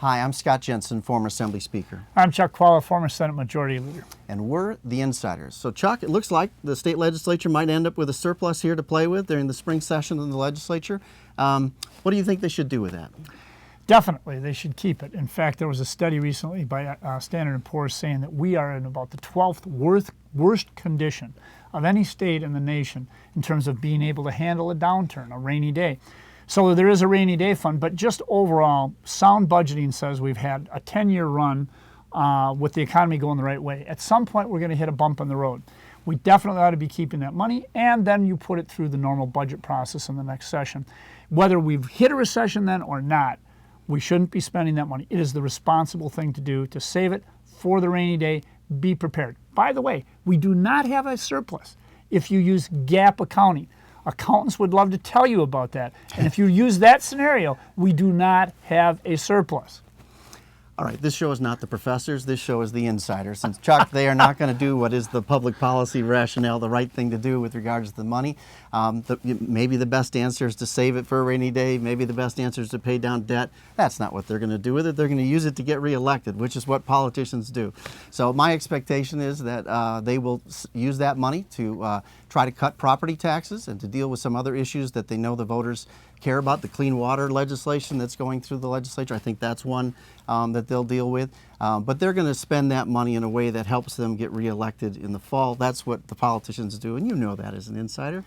Hi, I'm Scott Jensen, former Assembly Speaker. I'm Chuck Chvala, former Senate Majority Leader. And we're the Insiders. So Chuck, it looks like the state legislature might end up with a surplus here to play with during the spring session of the legislature. What do you think they should do with that? Definitely, they should keep it. In fact, there was a study recently by Standard & Poor's saying that we are in about the 12th worst condition of any state in the nation in terms of being able to handle a downturn, a rainy day. So there is a rainy day fund, but just overall, sound budgeting says we've had a 10-year run with the economy going the right way. At some point, we're going to hit a bump in the road. We definitely ought to be keeping that money, and then you put it through the normal budget process in the next session. Whether we've hit a recession then or not, we shouldn't be spending that money. It is the responsible thing to do, to save it for the rainy day. Be prepared. By the way, we do not have a surplus if you use GAAP accounting. Accountants would love to tell you about that. And if you use that scenario, we do not have a surplus. All right, this show is not the professors, this show is the insiders. Since Chuck, they are not going to do what is the public policy rationale, the right thing to do with regards to the money. Maybe the best answer is to save it for a rainy day. Maybe the best answer is to pay down debt. That's not what they're going to do with it. They're going to use it to get reelected, which is what politicians do. So my expectation is that they will use that money to try to cut property taxes and to deal with some other issues that they know the voters care about. The clean water legislation that's going through the legislature, I think that's one that they'll deal with. But they're going to spend that money in a way that helps them get reelected in the fall. That's what the politicians do, and you know that as an insider.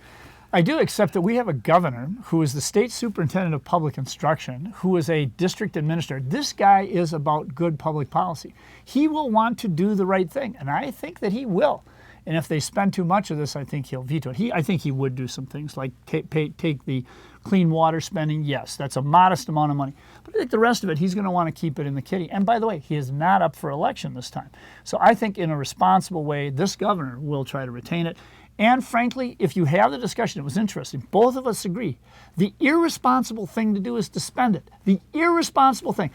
I do, except that we have a governor who is the state superintendent of public instruction, who is a district administrator. This guy is about good public policy. He will want to do the right thing, and I think that he will. And if they spend too much of this, I think he'll veto it. I think he would do some things like take the clean water spending. Yes, that's a modest amount of money. But I think the rest of it, he's going to want to keep it in the kitty. And by the way, he is not up for election this time. So I think in a responsible way, this governor will try to retain it. And frankly, if you have the discussion, it was interesting. Both of us agree. The irresponsible thing to do is to spend it. The irresponsible thing.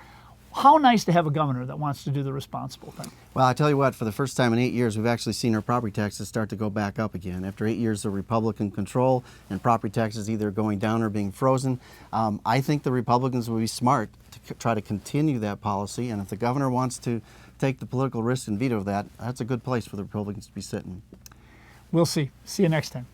How nice to have a governor that wants to do the responsible thing. Well, I tell you what, for the first time in 8 years, we've actually seen our property taxes start to go back up again. After 8 years of Republican control and property taxes either going down or being frozen, I think the Republicans will be smart to try to continue that policy. And if the governor wants to take the political risk and veto that, that's a good place for the Republicans to be sitting. We'll see. See you next time.